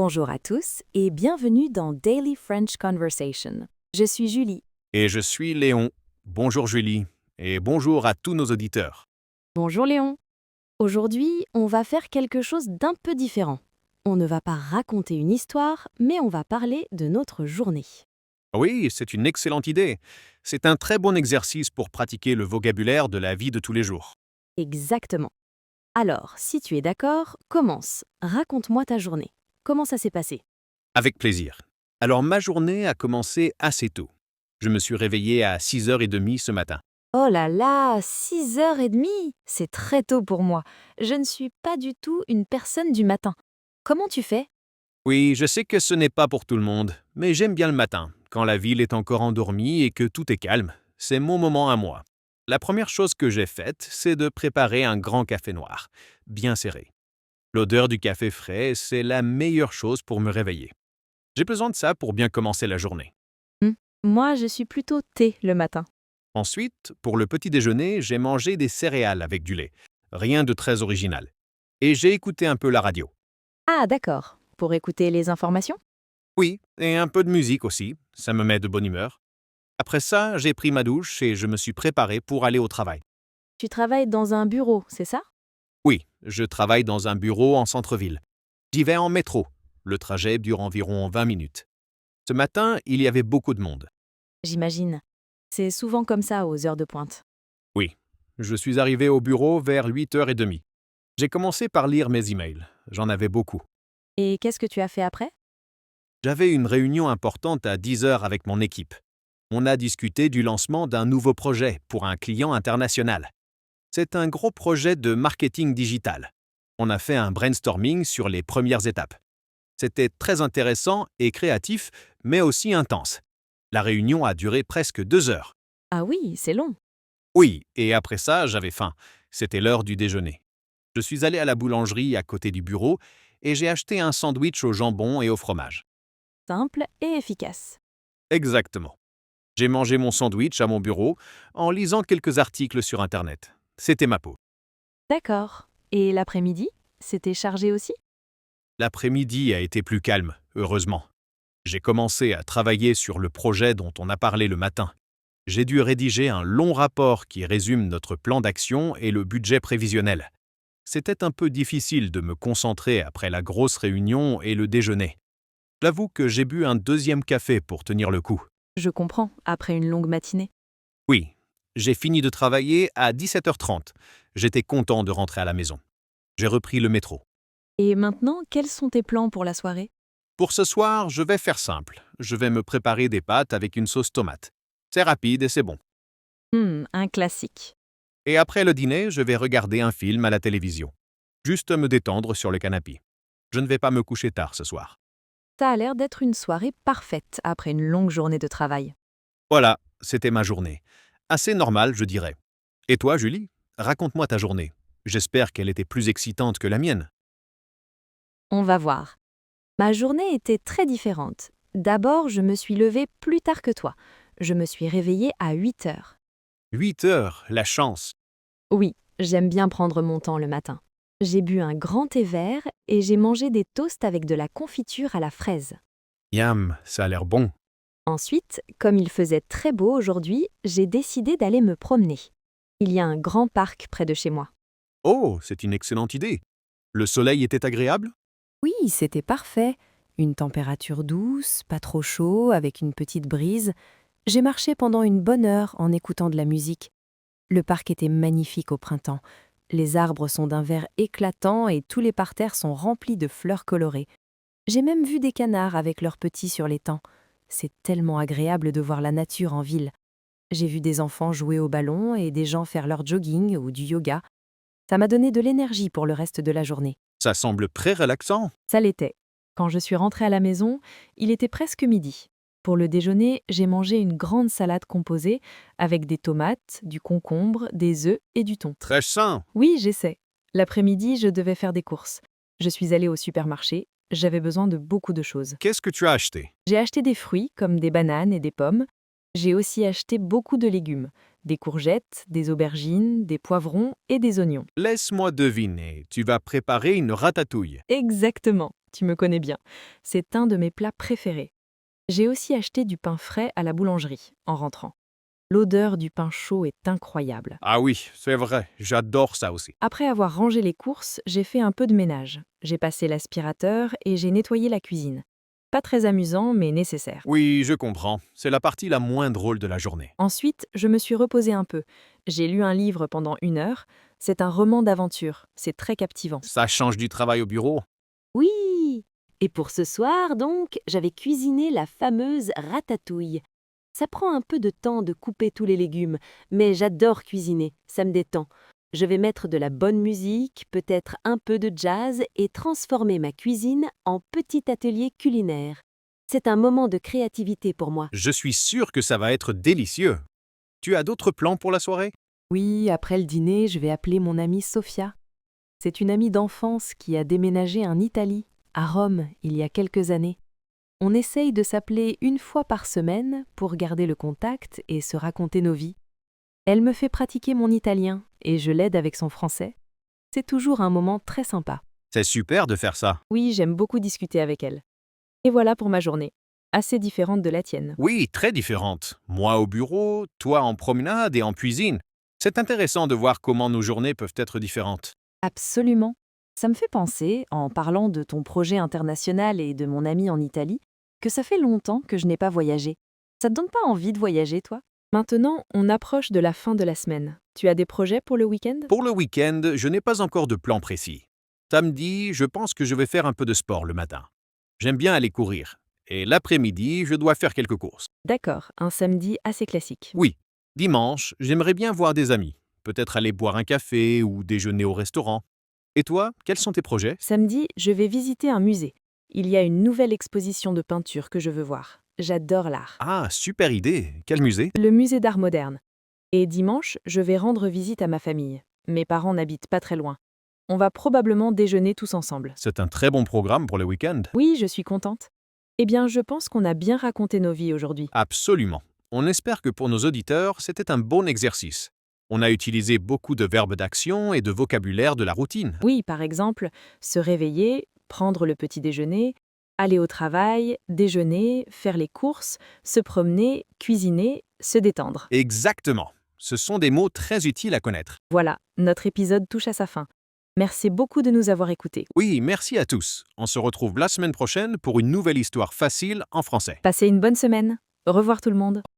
Bonjour à tous et bienvenue dans Daily French Conversation. Je suis Julie. Et je suis Léon. Bonjour Julie. Et bonjour à tous nos auditeurs. Bonjour Léon. Aujourd'hui, on va faire quelque chose d'un peu différent. On ne va pas raconter une histoire, mais on va parler de notre journée. Oui, c'est une excellente idée. C'est un très bon exercice pour pratiquer le vocabulaire de la vie de tous les jours. Exactement. Alors, si tu es d'accord, commence. Raconte-moi ta journée. Comment ça s'est passé? Avec plaisir. Alors ma journée a commencé assez tôt. Je me suis réveillé à 6h30 ce matin. Oh là là, 6h30! C'est très tôt pour moi. Je ne suis pas du tout une personne du matin. Comment tu fais? Oui, je sais que ce n'est pas pour tout le monde, mais j'aime bien le matin, quand la ville est encore endormie et que tout est calme. C'est mon moment à moi. La première chose que j'ai faite, c'est de préparer un grand café noir, bien serré. L'odeur du café frais, c'est la meilleure chose pour me réveiller. J'ai besoin de ça pour bien commencer la journée. Hmm. Moi, je suis plutôt thé le matin. Ensuite, pour le petit déjeuner, j'ai mangé des céréales avec du lait. Rien de très original. Et j'ai écouté un peu la radio. Ah, d'accord. Pour écouter les informations? Oui, et un peu de musique aussi, ça me met de bonne humeur. Après ça, j'ai pris ma douche et je me suis préparé pour aller au travail. Tu travailles dans un bureau, c'est ça? Oui, je travaille dans un bureau en centre-ville. J'y vais en métro. Le trajet dure environ 20 minutes. Ce matin, il y avait beaucoup de monde. J'imagine. C'est souvent comme ça aux heures de pointe. Oui, je suis arrivé au bureau vers 8h30. J'ai commencé par lire mes emails. J'en avais beaucoup. Et qu'est-ce que tu as fait après? J'avais une réunion importante à 10h avec mon équipe. On a discuté du lancement d'un nouveau projet pour un client international. C'est un gros projet de marketing digital. On a fait un brainstorming sur les premières étapes. C'était très intéressant et créatif, mais aussi intense. La réunion a duré presque 2 heures. Ah oui, c'est long. Oui, et après ça, j'avais faim. C'était l'heure du déjeuner. Je suis allé à la boulangerie à côté du bureau et j'ai acheté un sandwich au jambon et au fromage. Simple et efficace. Exactement. J'ai mangé mon sandwich à mon bureau en lisant quelques articles sur Internet. C'était ma peau. D'accord. Et l'après-midi? C'était chargé aussi? L'après-midi a été plus calme, heureusement. J'ai commencé à travailler sur le projet dont on a parlé le matin. J'ai dû rédiger un long rapport qui résume notre plan d'action et le budget prévisionnel. C'était un peu difficile de me concentrer après la grosse réunion et le déjeuner. J'avoue que j'ai bu un deuxième café pour tenir le coup. Je comprends, après une longue matinée. Oui, j'ai fini de travailler à 17h30. J'étais content de rentrer à la maison. J'ai repris le métro. Et maintenant, quels sont tes plans pour la soirée? Pour ce soir, je vais faire simple. Je vais me préparer des pâtes avec une sauce tomate. C'est rapide et c'est bon. Un classique. Et après le dîner, je vais regarder un film à la télévision. Juste me détendre sur le canapé. Je ne vais pas me coucher tard ce soir. Ça a l'air d'être une soirée parfaite après une longue journée de travail. Voilà, c'était ma journée. Assez normale, je dirais. Et toi, Julie? Raconte-moi ta journée. J'espère qu'elle était plus excitante que la mienne. On va voir. Ma journée était très différente. D'abord, je me suis levée plus tard que toi. Je me suis réveillée à 8 heures. 8 heures, la chance. Oui, j'aime bien prendre mon temps le matin. J'ai bu un grand thé vert et j'ai mangé des toasts avec de la confiture à la fraise. Yam, ça a l'air bon. Ensuite, comme il faisait très beau aujourd'hui, j'ai décidé d'aller me promener. Il y a un grand parc près de chez moi. Oh, c'est une excellente idée. Le soleil était agréable? Oui, c'était parfait. Une température douce, pas trop chaud, avec une petite brise. J'ai marché pendant une bonne heure en écoutant de la musique. Le parc était magnifique au printemps. Les arbres sont d'un vert éclatant et tous les parterres sont remplis de fleurs colorées. J'ai même vu des canards avec leurs petits sur l'étang. C'est tellement agréable de voir la nature en ville. J'ai vu des enfants jouer au ballon et des gens faire leur jogging ou du yoga. Ça m'a donné de l'énergie pour le reste de la journée. Ça semble très relaxant. Ça l'était. Quand je suis rentrée à la maison, il était presque midi. Pour le déjeuner, j'ai mangé une grande salade composée avec des tomates, du concombre, des œufs et du thon. Très sain. Oui, j'essaie. L'après-midi, je devais faire des courses. Je suis allée au supermarché. J'avais besoin de beaucoup de choses. Qu'est-ce que tu as acheté? J'ai acheté des fruits comme des bananes et des pommes. J'ai aussi acheté beaucoup de légumes, des courgettes, des aubergines, des poivrons et des oignons. Laisse-moi deviner, tu vas préparer une ratatouille. Exactement. tu me connais bien. C'est un de mes plats préférés. J'ai aussi acheté du pain frais à la boulangerie en rentrant. L'odeur du pain chaud est incroyable. Ah oui, c'est vrai, j'adore ça aussi. Après avoir rangé les courses, j'ai fait un peu de ménage. J'ai passé l'aspirateur et j'ai nettoyé la cuisine. Pas très amusant, mais nécessaire. Oui, je comprends. C'est la partie la moins drôle de la journée. Ensuite, je me suis reposée un peu. J'ai lu un livre pendant 1 heure. C'est un roman d'aventure. C'est très captivant. Ça change du travail au bureau? Oui! Et pour ce soir, donc, j'avais cuisiné la fameuse ratatouille. Ça prend un peu de temps de couper tous les légumes, mais j'adore cuisiner, ça me détend. Je vais mettre de la bonne musique, peut-être un peu de jazz et transformer ma cuisine en petit atelier culinaire. C'est un moment de créativité pour moi. Je suis sûr que ça va être délicieux. Tu as d'autres plans pour la soirée? Oui, après le dîner, je vais appeler mon amie Sofia. C'est une amie d'enfance qui a déménagé en Italie, à Rome, il y a quelques années. On essaye de s'appeler 1 fois par semaine pour garder le contact et se raconter nos vies. Elle me fait pratiquer mon italien et je l'aide avec son français. C'est toujours un moment très sympa. C'est super de faire ça. Oui, j'aime beaucoup discuter avec elle. Et voilà pour ma journée. Assez différente de la tienne. Oui, très différente. Moi au bureau, toi en promenade et en cuisine. C'est intéressant de voir comment nos journées peuvent être différentes. Absolument. Ça me fait penser, en parlant de ton projet international et de mon ami en Italie, que ça fait longtemps que je n'ai pas voyagé. Ça te donne pas envie de voyager, toi? Maintenant, on approche de la fin de la semaine. Tu as des projets pour le week-end? Pour le week-end, je n'ai pas encore de plan précis. Samedi, je pense que je vais faire un peu de sport le matin. J'aime bien aller courir. Et l'après-midi, je dois faire quelques courses. D'accord, un samedi assez classique. Oui, dimanche, j'aimerais bien voir des amis. Peut-être aller boire un café ou déjeuner au restaurant. Et toi, quels sont tes projets? Samedi, je vais visiter un musée. Il y a une nouvelle exposition de peinture que je veux voir. J'adore l'art. Ah, super idée. Quel musée? Le musée d'art moderne. Et dimanche, je vais rendre visite à ma famille. Mes parents n'habitent pas très loin. On va probablement déjeuner tous ensemble. C'est un très bon programme pour le week-end. Oui, je suis contente. Eh bien, je pense qu'on a bien raconté nos vies aujourd'hui. Absolument. On espère que pour nos auditeurs, c'était un bon exercice. On a utilisé beaucoup de verbes d'action et de vocabulaire de la routine. Oui, par exemple, se réveiller, prendre le petit déjeuner, aller au travail, déjeuner, faire les courses, se promener, cuisiner, se détendre. Exactement. Ce sont des mots très utiles à connaître. Voilà, notre épisode touche à sa fin. Merci beaucoup de nous avoir écoutés. Oui, merci à tous. On se retrouve la semaine prochaine pour une nouvelle histoire facile en français. Passez une bonne semaine. Au revoir tout le monde.